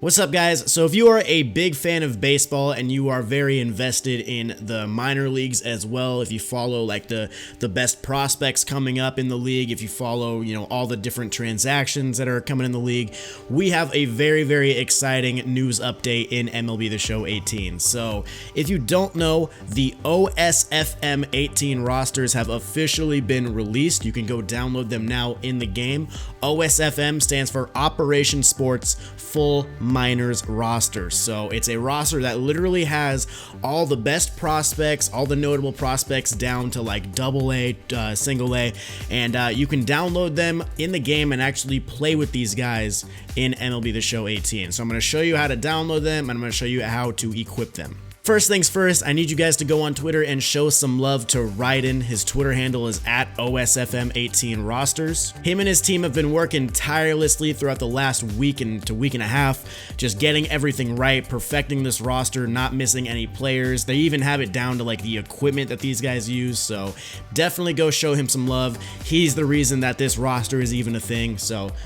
What's up, guys? So if you are a big fan of baseball and you are very invested in the minor leagues as well, if you follow like the best prospects coming up in the league, if you follow, all the different transactions that are coming in the league, we have a very exciting news update in MLB The Show 18. So if you don't know, the OSFM 18 rosters have officially been released. You can go download them now in the game. OSFM stands for Operation Sports Full Minors Roster. So it's a roster that literally has all the best prospects, all the notable prospects down to like AA, single A, and you can download them in the game and actually play with these guys in MLB The Show 18. So I'm going to show you how to download them, and I'm going to show you how to equip them. First things first, I need you guys to go on Twitter and show some love to Ryden. His Twitter handle is at OSFM18rosters. Him and his team have been working tirelessly throughout the last week and a half, just getting everything right, perfecting this roster, not missing any players. They even have it down to like the equipment that these guys use, so definitely go show him some love. He's the reason that this roster is even a thing.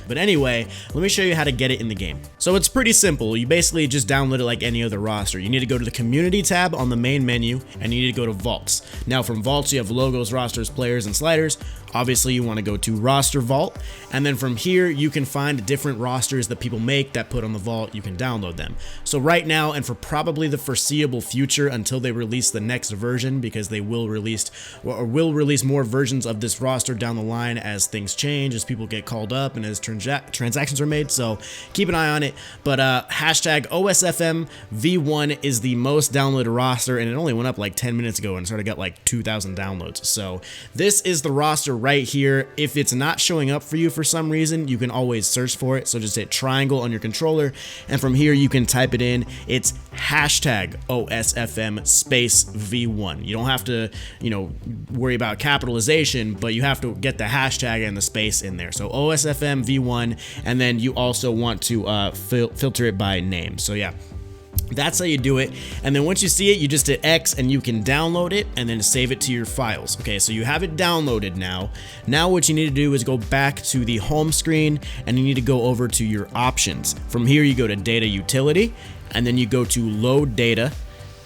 But anyway, let me show you how to get it in the game. So it's pretty simple. You basically just download it like any other roster. You need to go to the community tab on the main menu, and you need to go to vaults. Now from vaults, you have logos, rosters, players, and sliders. Obviously you want to go to roster vault, and then from here you can find different rosters that people make that put on the vault. You can download them. So right now, and for probably the foreseeable future until they release the next version, because they will release more versions of this roster down the line as things change, as people get called up, and as transactions are made. So keep an eye on it. But hashtag OSFM V1 is the most downloaded roster, and it only went up like 10 minutes ago and started got like 2,000 downloads. So this is the roster right here. If it's not showing up for you for some reason, you can always search for it. So just hit triangle on your controller, and from here you can type it in. It's hashtag OSFM space V1. You don't have to, worry about capitalization, but you have to get the hashtag and the space in there. So OSFM V1, and then you also want to filter it by name. So yeah, that's how you do it. And then once you see it, you just hit X and you can download it and then save it to your files. Okay, so you have it downloaded now. Now what you need to do is go back to the home screen, and you need to go over to your options. From here you go to data utility, and then you go to load data,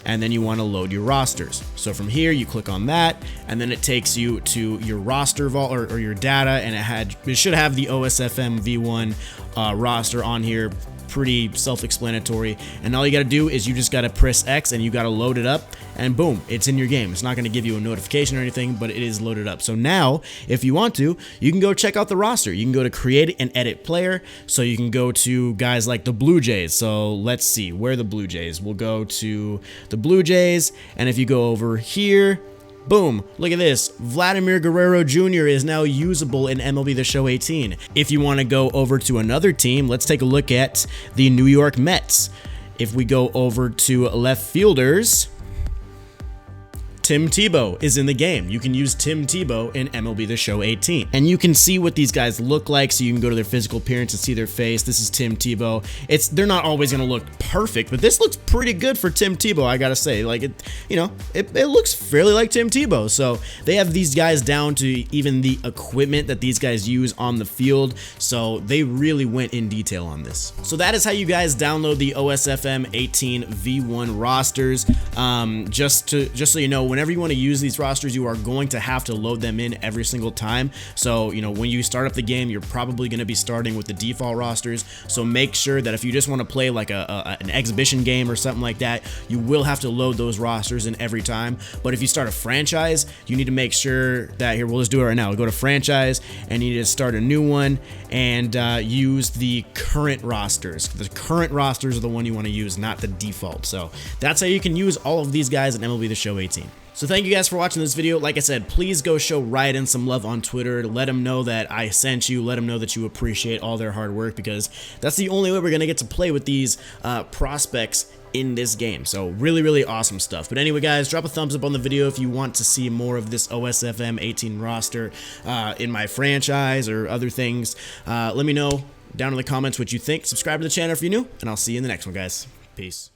and then you want to load your rosters. So from here you click on that, and then it takes you to your roster vault or your data, and it should have the OSFM V1 roster on here. Pretty self-explanatory, and all you got to do is you just got to press X and you got to load it up, and boom, it's in your game. It's not going to give you a notification or anything, but it is loaded up. So now if you want to, you can go check out the roster. You can go to create and edit player, so you can go to guys like the Blue Jays. So let's see, where are the Blue Jays? We'll go to the Blue Jays, and if you go over here, boom, look at this. Vladimir Guerrero Jr. is now usable in MLB The Show 18. If you want to go over to another team, let's take a look at the New York Mets. If we go over to left fielders, Tim Tebow is in the game. You can use Tim Tebow in MLB The Show 18. And you can see what these guys look like, so you can go to their physical appearance and see their face. This is Tim Tebow. They're not always going to look perfect, but this looks pretty good for Tim Tebow, I gotta say. Like, it looks fairly like Tim Tebow. So they have these guys down to even the equipment that these guys use on the field. So they really went in detail on this. So that is how you guys download the OSFM 18 V1 rosters. Just so you know, whenever you want to use these rosters, you are going to have to load them in every single time. So, when you start up the game, you're probably going to be starting with the default rosters. So make sure that if you just want to play like an exhibition game or something like that, you will have to load those rosters in every time. But if you start a franchise, you need to make sure that, here, we'll just do it right now. We'll go to franchise, and you need to start a new one and use the current rosters. The current rosters are the one you want to use, not the default. So that's how you can use all of these guys in MLB The Show 18. So thank you guys for watching this video. Like I said, please go show Ryden some love on Twitter. Let him know that I sent you. Let him know that you appreciate all their hard work, because that's the only way we're going to get to play with these prospects in this game. So really awesome stuff. But anyway, guys, drop a thumbs up on the video if you want to see more of this OSFM 18 roster in my franchise or other things. Let me know down in the comments what you think. Subscribe to the channel if you're new, and I'll see you in the next one, guys. Peace.